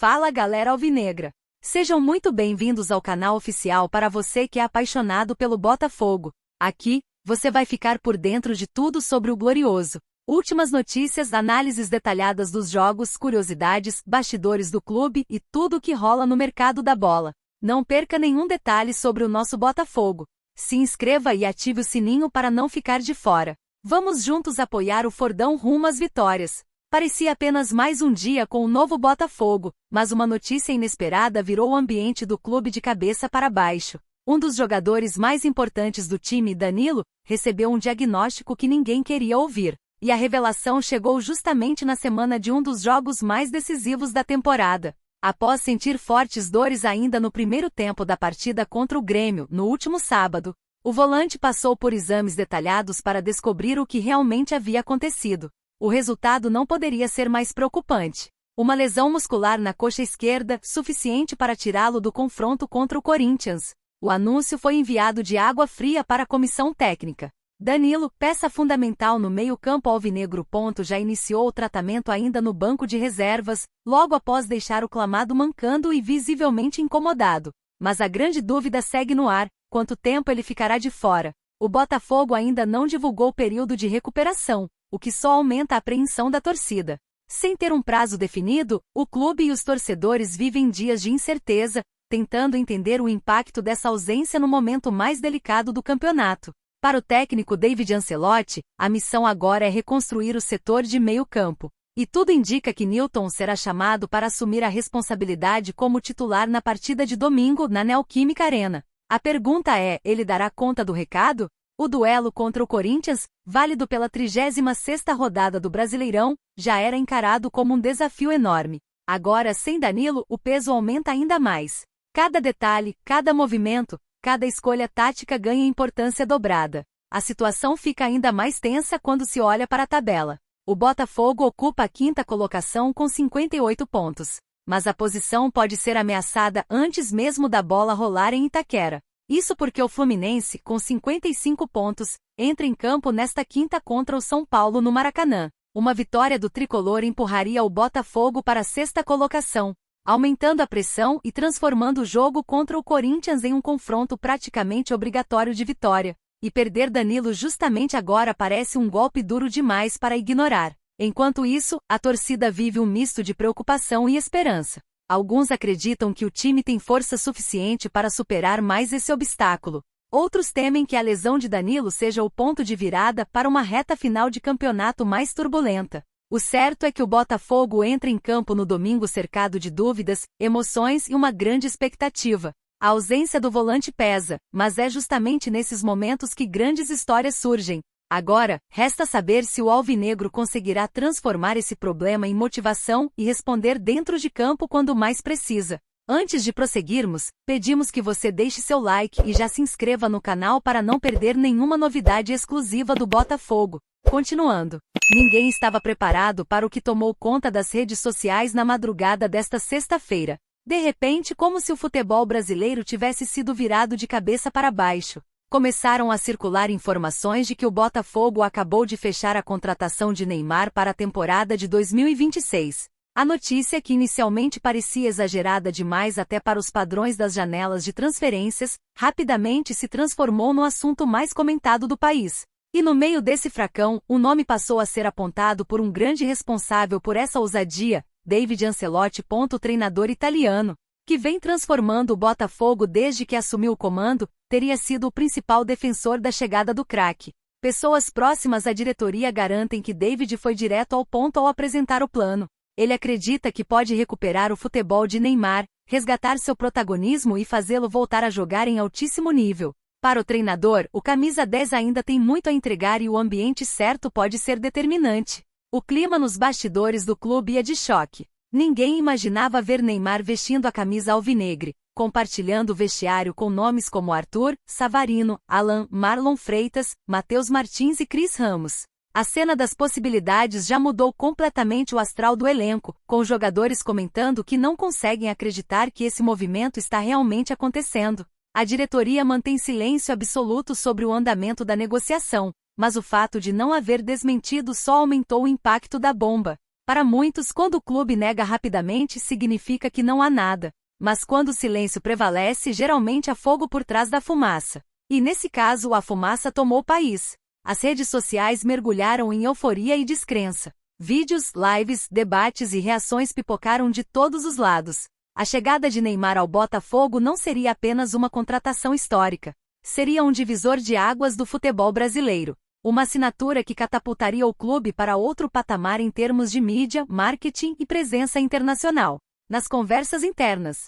Fala galera alvinegra! Sejam muito bem-vindos ao canal oficial para você que é apaixonado pelo Botafogo. Aqui, você vai ficar por dentro de tudo sobre o glorioso. Últimas notícias, análises detalhadas dos jogos, curiosidades, bastidores do clube e tudo o que rola no mercado da bola. Não perca nenhum detalhe sobre o nosso Botafogo. Se inscreva e ative o sininho para não ficar de fora. Vamos juntos apoiar o Fordão rumo às vitórias. Parecia apenas mais um dia com o novo Botafogo, mas uma notícia inesperada virou o ambiente do clube de cabeça para baixo. Um dos jogadores mais importantes do time, Danilo, recebeu um diagnóstico que ninguém queria ouvir. E a revelação chegou justamente na semana de um dos jogos mais decisivos da temporada. Após sentir fortes dores ainda no primeiro tempo da partida contra o Grêmio, no último sábado, o volante passou por exames detalhados para descobrir o que realmente havia acontecido. O resultado não poderia ser mais preocupante. Uma lesão muscular na coxa esquerda, suficiente para tirá-lo do confronto contra o Corinthians. O anúncio foi enviado de água fria para a comissão técnica. Danilo, peça fundamental no meio-campo alvinegro. Já iniciou o tratamento ainda no banco de reservas, logo após deixar o clamado mancando e visivelmente incomodado. Mas a grande dúvida segue no ar: quanto tempo ele ficará de fora? O Botafogo ainda não divulgou o período de recuperação, o que só aumenta a apreensão da torcida. Sem ter um prazo definido, o clube e os torcedores vivem dias de incerteza, tentando entender o impacto dessa ausência no momento mais delicado do campeonato. Para o técnico David Ancelotti, a missão agora é reconstruir o setor de meio-campo. E tudo indica que Nilton será chamado para assumir a responsabilidade como titular na partida de domingo na Neoquímica Arena. A pergunta é: ele dará conta do recado? O duelo contra o Corinthians, válido pela 36ª rodada do Brasileirão, já era encarado como um desafio enorme. Agora, sem Danilo, o peso aumenta ainda mais. Cada detalhe, cada movimento, cada escolha tática ganha importância dobrada. A situação fica ainda mais tensa quando se olha para a tabela. O Botafogo ocupa a 5ª colocação com 58 pontos. Mas a posição pode ser ameaçada antes mesmo da bola rolar em Itaquera. Isso porque o Fluminense, com 55 pontos, entra em campo nesta quinta contra o São Paulo no Maracanã. Uma vitória do tricolor empurraria o Botafogo para a 6ª colocação, aumentando a pressão e transformando o jogo contra o Corinthians em um confronto praticamente obrigatório de vitória. E perder Danilo justamente agora parece um golpe duro demais para ignorar. Enquanto isso, a torcida vive um misto de preocupação e esperança. Alguns acreditam que o time tem força suficiente para superar mais esse obstáculo. Outros temem que a lesão de Danilo seja o ponto de virada para uma reta final de campeonato mais turbulenta. O certo é que o Botafogo entra em campo no domingo cercado de dúvidas, emoções e uma grande expectativa. A ausência do volante pesa, mas é justamente nesses momentos que grandes histórias surgem. Agora, resta saber se o alvinegro conseguirá transformar esse problema em motivação e responder dentro de campo quando mais precisa. Antes de prosseguirmos, pedimos que você deixe seu like e já se inscreva no canal para não perder nenhuma novidade exclusiva do Botafogo. Continuando. Ninguém estava preparado para o que tomou conta das redes sociais na madrugada desta sexta-feira. De repente, como se o futebol brasileiro tivesse sido virado de cabeça para baixo. Começaram a circular informações de que o Botafogo acabou de fechar a contratação de Neymar para a temporada de 2026. A notícia, que inicialmente parecia exagerada demais até para os padrões das janelas de transferências, rapidamente se transformou no assunto mais comentado do país. E no meio desse fracão, o nome passou a ser apontado por um grande responsável por essa ousadia, David Ancelotti. O treinador italiano, que vem transformando o Botafogo desde que assumiu o comando, teria sido o principal defensor da chegada do craque. Pessoas próximas à diretoria garantem que David foi direto ao ponto ao apresentar o plano. Ele acredita que pode recuperar o futebol de Neymar, resgatar seu protagonismo e fazê-lo voltar a jogar em altíssimo nível. Para o treinador, o camisa 10 ainda tem muito a entregar e o ambiente certo pode ser determinante. O clima nos bastidores do clube é de choque. Ninguém imaginava ver Neymar vestindo a camisa alvinegre, compartilhando o vestiário com nomes como Arthur, Savarino, Alan, Marlon Freitas, Matheus Martins e Cris Ramos. A cena das possibilidades já mudou completamente o astral do elenco, com jogadores comentando que não conseguem acreditar que esse movimento está realmente acontecendo. A diretoria mantém silêncio absoluto sobre o andamento da negociação, mas o fato de não haver desmentido só aumentou o impacto da bomba. Para muitos, quando o clube nega rapidamente, significa que não há nada. Mas quando o silêncio prevalece, geralmente há fogo por trás da fumaça. E nesse caso, a fumaça tomou o país. As redes sociais mergulharam em euforia e descrença. Vídeos, lives, debates e reações pipocaram de todos os lados. A chegada de Neymar ao Botafogo não seria apenas uma contratação histórica. Seria um divisor de águas do futebol brasileiro. Uma assinatura que catapultaria o clube para outro patamar em termos de mídia, marketing e presença internacional. Nas conversas internas,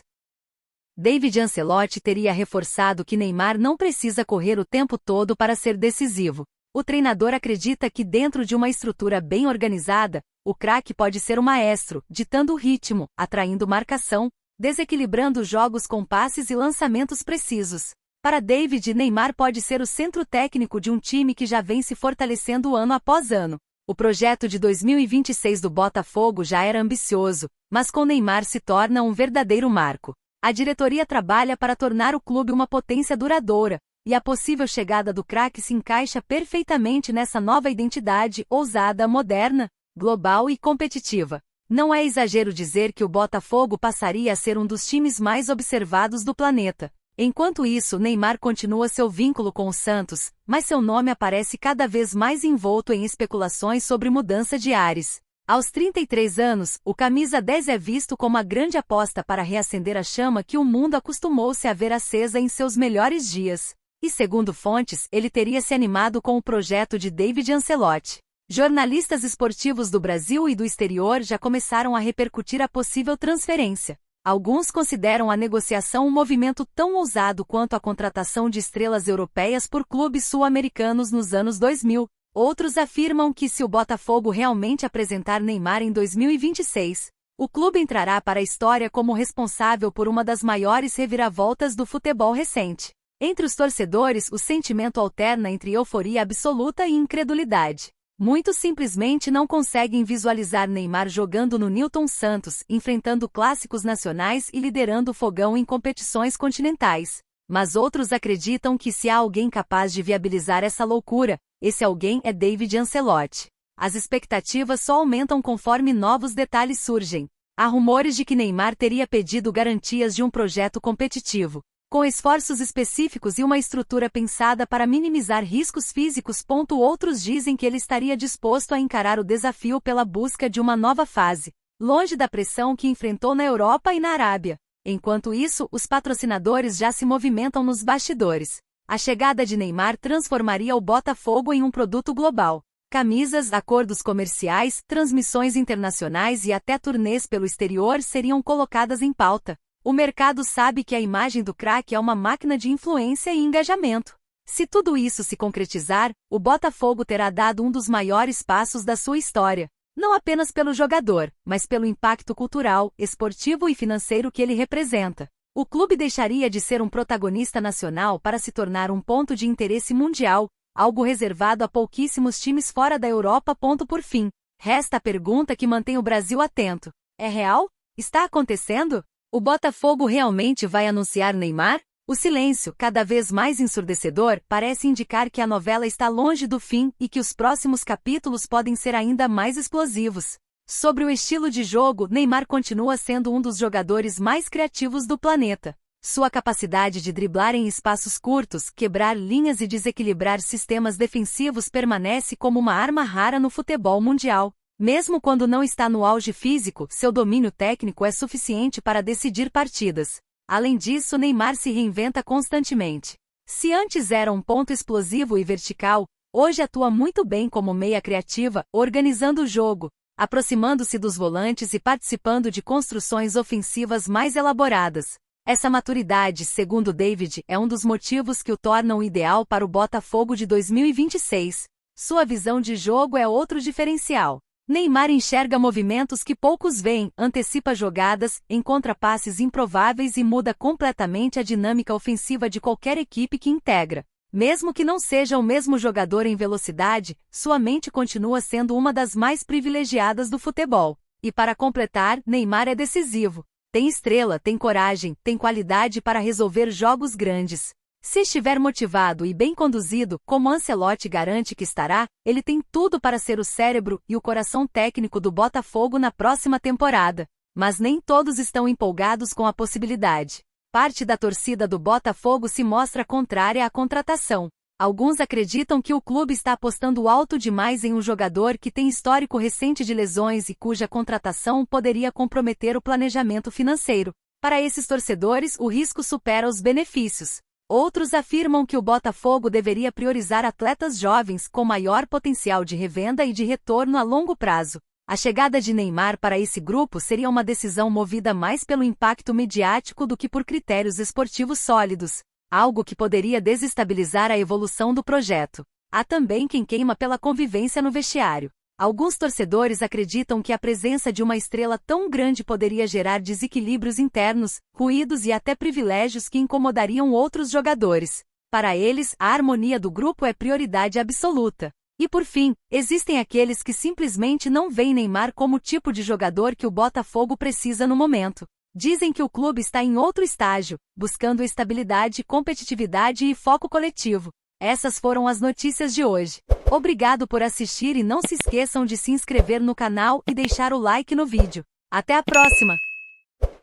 David Ancelotti teria reforçado que Neymar não precisa correr o tempo todo para ser decisivo. O treinador acredita que dentro de uma estrutura bem organizada, o craque pode ser o maestro, ditando o ritmo, atraindo marcação, desequilibrando jogos com passes e lançamentos precisos. Para David, Neymar pode ser o centro técnico de um time que já vem se fortalecendo ano após ano. O projeto de 2026 do Botafogo já era ambicioso, mas com Neymar se torna um verdadeiro marco. A diretoria trabalha para tornar o clube uma potência duradoura, e a possível chegada do craque se encaixa perfeitamente nessa nova identidade ousada, moderna, global e competitiva. Não é exagero dizer que o Botafogo passaria a ser um dos times mais observados do planeta. Enquanto isso, Neymar continua seu vínculo com o Santos, mas seu nome aparece cada vez mais envolto em especulações sobre mudança de ares. Aos 33 anos, o camisa 10 é visto como a grande aposta para reacender a chama que o mundo acostumou-se a ver acesa em seus melhores dias. E segundo fontes, ele teria se animado com o projeto de David Ancelotti. Jornalistas esportivos do Brasil e do exterior já começaram a repercutir a possível transferência. Alguns consideram a negociação um movimento tão ousado quanto a contratação de estrelas europeias por clubes sul-americanos nos anos 2000. Outros afirmam que se o Botafogo realmente apresentar Neymar em 2026, o clube entrará para a história como responsável por uma das maiores reviravoltas do futebol recente. Entre os torcedores, o sentimento alterna entre euforia absoluta e incredulidade. Muitos simplesmente não conseguem visualizar Neymar jogando no Newton Santos, enfrentando clássicos nacionais e liderando o fogão em competições continentais. Mas outros acreditam que se há alguém capaz de viabilizar essa loucura, esse alguém é David Ancelotti. As expectativas só aumentam conforme novos detalhes surgem. Há rumores de que Neymar teria pedido garantias de um projeto competitivo, com esforços específicos e uma estrutura pensada para minimizar riscos físicos. Outros dizem que ele estaria disposto a encarar o desafio pela busca de uma nova fase, longe da pressão que enfrentou na Europa e na Arábia. Enquanto isso, os patrocinadores já se movimentam nos bastidores. A chegada de Neymar transformaria o Botafogo em um produto global. Camisas, acordos comerciais, transmissões internacionais e até turnês pelo exterior seriam colocadas em pauta. O mercado sabe que a imagem do craque é uma máquina de influência e engajamento. Se tudo isso se concretizar, o Botafogo terá dado um dos maiores passos da sua história. Não apenas pelo jogador, mas pelo impacto cultural, esportivo e financeiro que ele representa. O clube deixaria de ser um protagonista nacional para se tornar um ponto de interesse mundial, algo reservado a pouquíssimos times fora da Europa. Por fim, resta a pergunta que mantém o Brasil atento. É real? Está acontecendo? O Botafogo realmente vai anunciar Neymar? O silêncio, cada vez mais ensurdecedor, parece indicar que a novela está longe do fim e que os próximos capítulos podem ser ainda mais explosivos. Sobre o estilo de jogo, Neymar continua sendo um dos jogadores mais criativos do planeta. Sua capacidade de driblar em espaços curtos, quebrar linhas e desequilibrar sistemas defensivos permanece como uma arma rara no futebol mundial. Mesmo quando não está no auge físico, seu domínio técnico é suficiente para decidir partidas. Além disso, Neymar se reinventa constantemente. Se antes era um ponto explosivo e vertical, hoje atua muito bem como meia criativa, organizando o jogo, aproximando-se dos volantes e participando de construções ofensivas mais elaboradas. Essa maturidade, segundo David, é um dos motivos que o tornam ideal para o Botafogo de 2026. Sua visão de jogo é outro diferencial. Neymar enxerga movimentos que poucos veem, antecipa jogadas, encontra passes improváveis e muda completamente a dinâmica ofensiva de qualquer equipe que integra. Mesmo que não seja o mesmo jogador em velocidade, sua mente continua sendo uma das mais privilegiadas do futebol. E para completar, Neymar é decisivo. Tem estrela, tem coragem, tem qualidade para resolver jogos grandes. Se estiver motivado e bem conduzido, como Ancelotti garante que estará, ele tem tudo para ser o cérebro e o coração técnico do Botafogo na próxima temporada. Mas nem todos estão empolgados com a possibilidade. Parte da torcida do Botafogo se mostra contrária à contratação. Alguns acreditam que o clube está apostando alto demais em um jogador que tem histórico recente de lesões e cuja contratação poderia comprometer o planejamento financeiro. Para esses torcedores, o risco supera os benefícios. Outros afirmam que o Botafogo deveria priorizar atletas jovens com maior potencial de revenda e de retorno a longo prazo. A chegada de Neymar para esse grupo seria uma decisão movida mais pelo impacto midiático do que por critérios esportivos sólidos, algo que poderia desestabilizar a evolução do projeto. Há também quem queima pela convivência no vestiário. Alguns torcedores acreditam que a presença de uma estrela tão grande poderia gerar desequilíbrios internos, ruídos e até privilégios que incomodariam outros jogadores. Para eles, a harmonia do grupo é prioridade absoluta. E por fim, existem aqueles que simplesmente não veem Neymar como o tipo de jogador que o Botafogo precisa no momento. Dizem que o clube está em outro estágio, buscando estabilidade, competitividade e foco coletivo. Essas foram as notícias de hoje. Obrigado por assistir e não se esqueçam de se inscrever no canal e deixar o like no vídeo. Até a próxima!